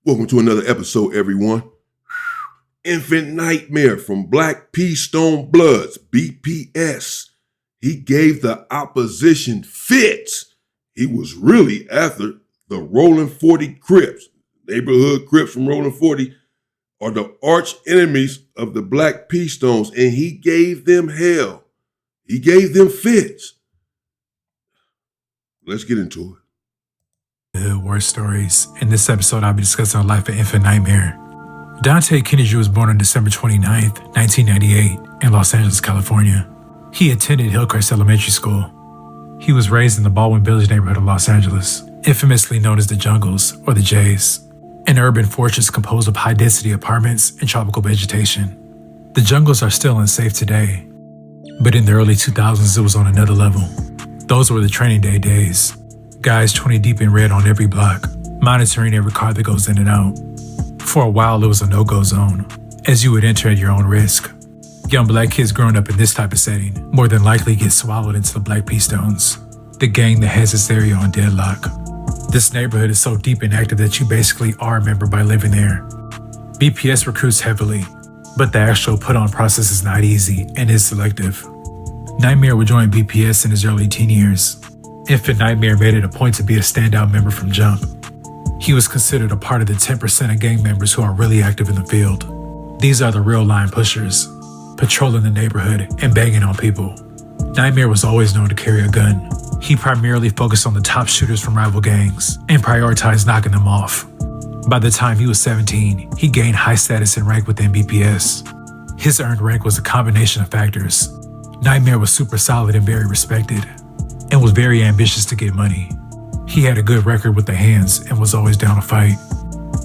Welcome to another episode, everyone. Infant Nightmare from Black P Stone Bloods, BPS. He gave the opposition fits. He was really after the Rolling 40 Crips. Neighborhood Crips from Rolling 40 are the arch enemies of the Black P Stones, and he gave them hell. He gave them fits. Let's get into it. War stories. In this episode, I'll be discussing the life of Infant Nightmare. Dante Kennedy was born on December 29th, 1998, in Los Angeles, California. He attended Hillcrest Elementary School. He was raised in the Baldwin Village neighborhood of Los Angeles, infamously known as the Jungles, or the Jays, an urban fortress composed of high-density apartments and tropical vegetation. The Jungles are still unsafe today, but in the early 2000s, it was on another level. Those were the training day days. Guys 20 deep in red on every block, monitoring every car that goes in and out. For a while, it was a no-go zone, as you would enter at your own risk. Young black kids growing up in this type of setting more than likely get swallowed into the Black P Stones, the gang that has its area on deadlock. This neighborhood is so deep and active that you basically are a member by living there. BPS recruits heavily, but the actual put-on process is not easy and is selective. Nightmare would join BPS in his early teen years. Infant Nightmare made it a point to be a standout member from jump. He was considered a part of the 10% of gang members who are really active in the field. These are the real line pushers, patrolling the neighborhood and banging on people. Nightmare was always known to carry a gun. He primarily focused on the top shooters from rival gangs and prioritized knocking them off. By the time he was 17, he gained high status and rank within BPS. His earned rank was a combination of factors. Nightmare was super solid and very respected, and was very ambitious to get money. He had a good record with the hands and was always down to fight.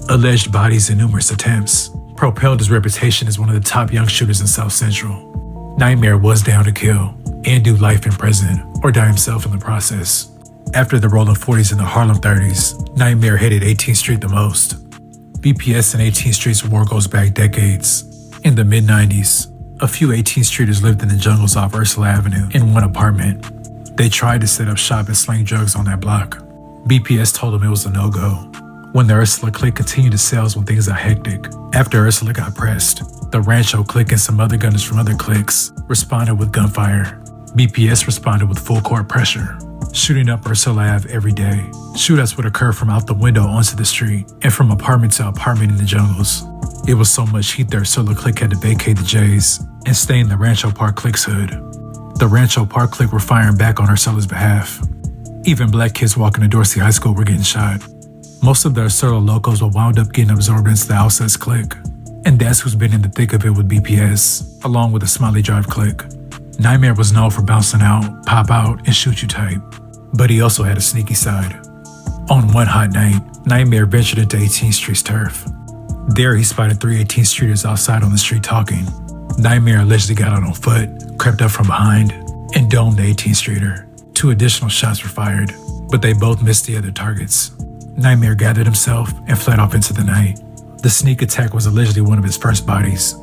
Alleged bodies and numerous attempts propelled his reputation as one of the top young shooters in South Central. Nightmare was down to kill and do life in prison or die himself in the process. After the Rolling 40s and the Harlem 30s, Nightmare hated 18th Street the most. BPS and 18th Street's war goes back decades. In the mid-90s, a few 18th Streeters lived in the Jungles off Ursula Avenue in one apartment. They tried to set up shop and sling drugs on that block. BPS told them it was a no-go. When the Ursula clique continued to sell when things got hectic. After Ursula got pressed, the Rancho clique and some other gunners from other cliques responded with gunfire. BPS responded with full court pressure, shooting up Ursula Ave every day. Shootouts would occur from out the window onto the street and from apartment to apartment in the Jungles. It was so much heat the Ursula clique had to vacate the Jays and stay in the Rancho Park clique's hood. The Rancho Park clique were firing back on Ursula's behalf. Even black kids walking to Dorsey High School were getting shot. Most of the Ursula locals were wound up getting absorbed into the Outsets clique, and that's who's been in the thick of it with BPS, along with the Smiley Drive clique. Nightmare was known for bouncing out, pop out, and shoot you type, but he also had a sneaky side. On one hot night, Nightmare ventured into 18th Street's turf. There he spotted 3 18th Streeters outside on the street talking. Nightmare allegedly got out on foot, crept up from behind, and domed the 18th Streeter. 2 additional shots were fired, but they both missed the other targets. Nightmare gathered himself and fled off into the night. The sneak attack was allegedly one of his first bodies,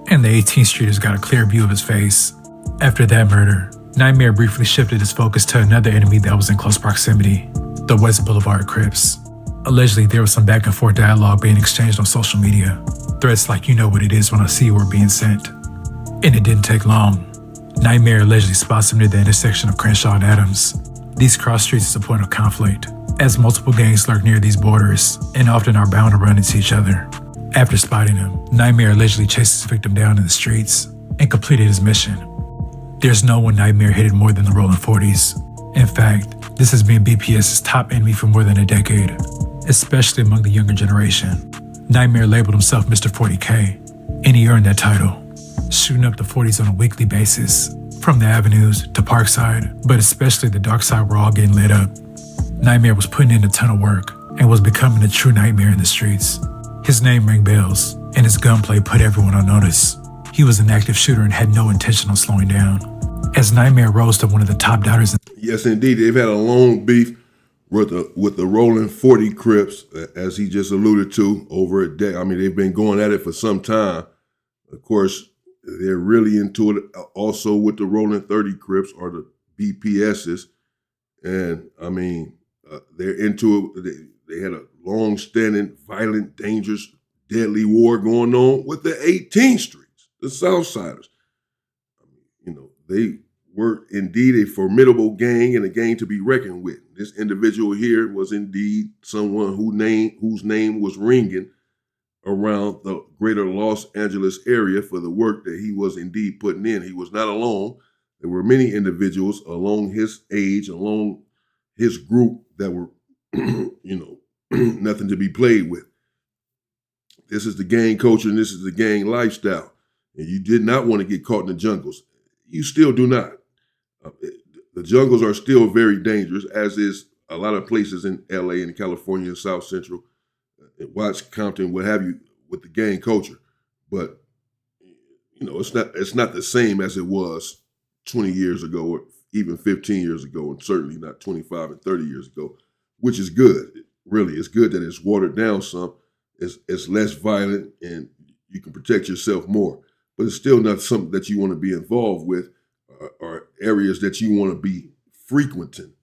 and the 18th Streeters got a clear view of his face. After that murder, Nightmare briefly shifted his focus to another enemy that was in close proximity, the West Boulevard Crips. Allegedly, there was some back and forth dialogue being exchanged on social media. Threats like "you know what it is when I see you" were being sent. And it didn't take long. Nightmare allegedly spots him near the intersection of Crenshaw and Adams. These cross streets is a point of conflict, as multiple gangs lurk near these borders and often are bound to run into each other. After spotting him, Nightmare allegedly chased his victim down in the streets and completed his mission. There's no one Nightmare hated more than the Rolling 40s. In fact, this has been BPS's top enemy for more than a decade, especially among the younger generation. Nightmare labeled himself Mr. 40K, and he earned that title, shooting up the 40s on a weekly basis, from the avenues to Parkside, but especially the dark side were all getting lit up. Nightmare was putting in a ton of work and was becoming a true nightmare in the streets. His name rang bells, and his gunplay put everyone on notice. He was an active shooter and had no intention of slowing down. As Nightmare rose to one of the top doubters. Yes, indeed. They've had a long beef with the Rolling 40 Crips, as he just alluded to, over a day. I mean, they've been going at it for some time. Of course, they're really into it also with the Rolling 30 Crips, or the BPSs. And I mean, they're into it. They had a long-standing, violent, dangerous, deadly war going on with the 18th Streets, the Southsiders. They were indeed a formidable gang and a gang to be reckoned with. This individual here was indeed someone whose name was ringing around the greater Los Angeles area for the work that he was indeed putting in. He was not alone. There were many individuals along his age, along his group that were, nothing to be played with. This is the gang culture and this is the gang lifestyle. And you did not want to get caught in the jungles. You still do not. The jungles are still very dangerous, as is a lot of places in LA and California and South Central, Watts, Compton, what have you, with the gang culture. But, it's not the same as it was 20 years ago or even 15 years ago, and certainly not 25 and 30 years ago, which is good. Really, it's good that it's watered down some. It's less violent and you can protect yourself more. But it's still not something that you want to be involved with or areas that you want to be frequenting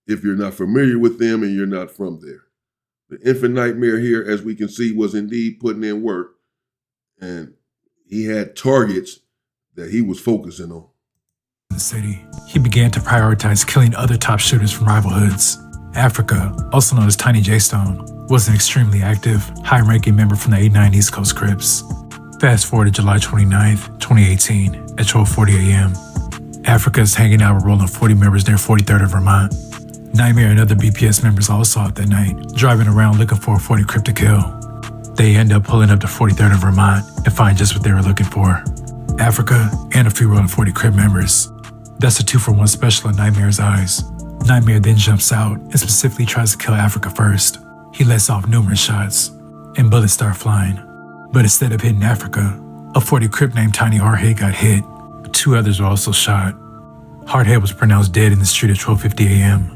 if you're not familiar with them and you're not from there. The infant nightmare here, as we can see, was indeed putting in work, and he had targets that he was focusing on. In the city, he began to prioritize killing other top shooters from rival hoods. Africa, also known as Tiny J Stone, was an extremely active, high-ranking member from the 89 East Coast Crips. Fast forward to July 29th, 2018, at 12:40 a.m. Africa is hanging out with rolling 40 members near 43rd of Vermont. Nitemare and other BPS members all saw it that night, driving around looking for a 40 Crip to kill. They end up pulling up to 43rd of Vermont and find just what they were looking for: Africa and a few rolling 40 Crip members. That's a 2-for-1 special in Nitemare's eyes. Nitemare then jumps out and specifically tries to kill Africa first. He lets off numerous shots, and bullets start flying. But instead of hitting Africa, a 40 Crip named Tiny Hardhead got hit. 2 others were also shot. Hardhead was pronounced dead in the street at 12:50 a.m.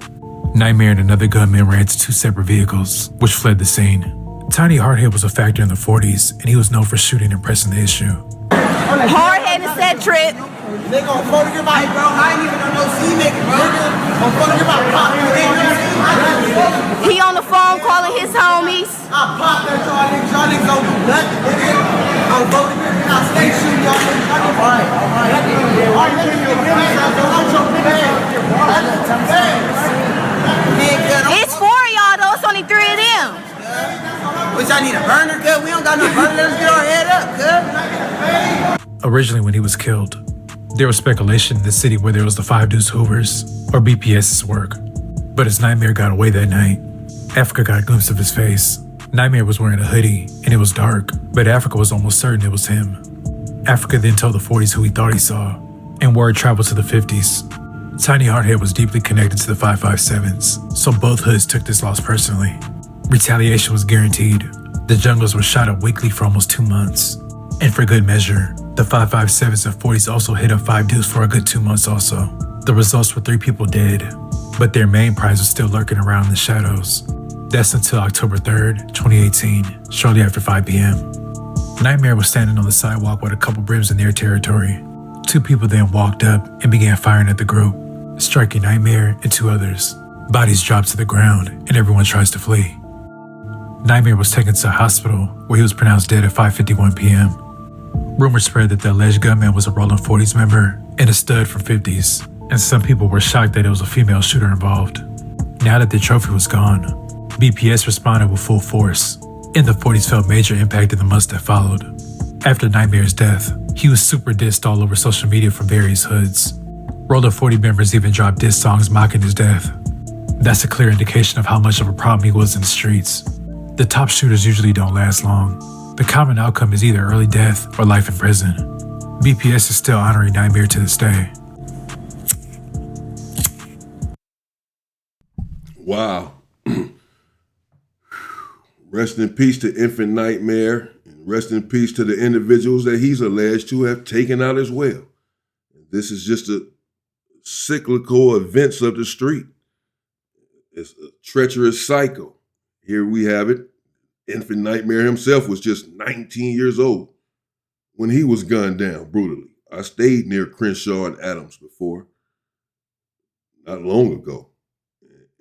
Nitemare and another gunman ran to 2 separate vehicles, which fled the scene. Tiny Hardhead was a factor in the 40s, and he was known for shooting and pressing the issue. Hardhead is that trip. They gon' phone your bike, bro. I ain't even on no C-making, bro. I'm phoning your bike, pop. He on the phone calling his homies. I pop that y'all niggas don't do nothing, nigga. I'm voting and I stay shooting y'all niggas. All right. It's 4 of y'all though, it's only 3 of them. Which I need a burner, cuz. We don't got no burner. Let's get our head up, cuz. Originally, when he was killed, there was speculation in the city whether it was the 5 Deuce Hoovers or BPS's work. But as Nitemare got away that night, Africa got a glimpse of his face. Nitemare was wearing a hoodie, and it was dark, but Africa was almost certain it was him. Africa then told the 40s who he thought he saw, and word traveled to the 50s. Tiny Hardhead was deeply connected to the 557s, so both hoods took this loss personally. Retaliation was guaranteed. The jungles were shot up weekly for almost 2 months. And for good measure, the 557s and 40s also hit up 5 Deuce for a good 2 months also. The results were 3 people dead, but their main prize was still lurking around in the shadows. That's until October 3rd, 2018, shortly after 5 p.m. Nitemare was standing on the sidewalk with a couple brims in their territory. 2 people then walked up and began firing at the group, striking Nitemare and 2 others. Bodies dropped to the ground and everyone tries to flee. Nitemare was taken to a hospital where he was pronounced dead at 5:51 p.m. Rumors spread that the alleged gunman was a Rolling 40s member and a stud from 50s, and some people were shocked that it was a female shooter involved. Now that the trophy was gone, BPS responded with full force, and the 40s felt major impact in the months that followed. After Nitemare's death, he was super dissed all over social media from various hoods. Rolling 40 members even dropped diss songs mocking his death. That's a clear indication of how much of a problem he was in the streets. The top shooters usually don't last long. The common outcome is either early death or life in prison. BPS is still honoring Nitemare to this day. Wow. Rest in peace to Infant Nitemare, and rest in peace to the individuals that he's alleged to have taken out as well. This is just a cyclical events of the street. It's a treacherous cycle. Here we have it. Infant Nitemare himself was just 19 years old when he was gunned down brutally. I stayed near Crenshaw and Adams before, not long ago.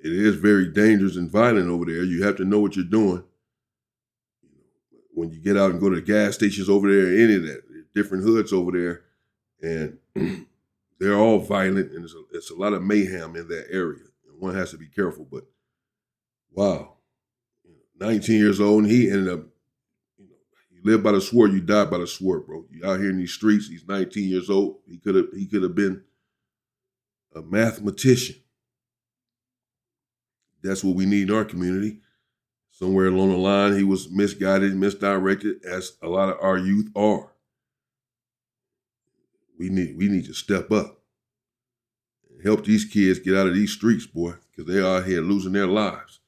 it is very dangerous and violent over there. You have to know what you're doing. When you get out and go to the gas stations over there, any of that, different hoods over there, and they're all violent, and it's a lot of mayhem in that area. And one has to be careful, but wow. 19 years old, and he ended up, you live by the sword, you die by the sword, bro. You out here in these streets, he's 19 years old. He could have been a mathematician. That's what we need in our community. Somewhere along the line, he was misguided, misdirected, as a lot of our youth are. We need to step up and help these kids get out of these streets, boy, because they're out here losing their lives.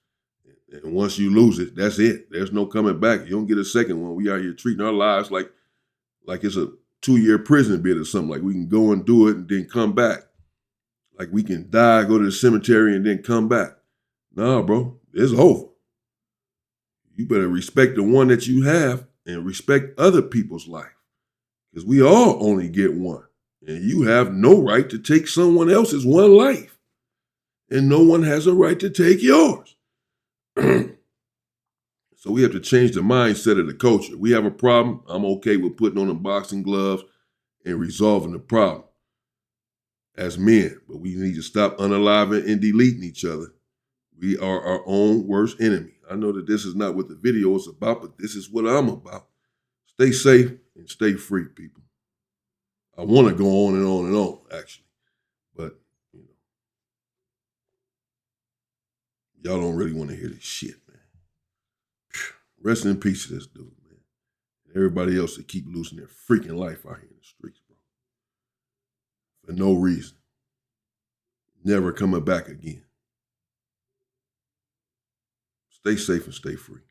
And once you lose it, that's it. There's no coming back. You don't get a second one. We out here treating our lives like it's a 2-year prison bid or something. Like we can go and do it and then come back. Like we can die, go to the cemetery, and then come back. Nah, bro, it's over. You better respect the one that you have and respect other people's life. Because we all only get one. And you have no right to take someone else's one life. And no one has a right to take yours. So we have to change the mindset of the culture. We have a problem. I'm okay with putting on the boxing gloves and resolving the problem as men. But we need to stop unaliving and deleting each other. We are our own worst enemy. I know that this is not what the video is about, but this is what I'm about. Stay safe and stay free, people. I want to go on and on and on, actually. But, y'all don't really want to hear this shit, man. Rest in peace to this dude, man. And everybody else that keep losing their freaking life out here in the streets, bro. For no reason. Never coming back again. Stay safe and stay free.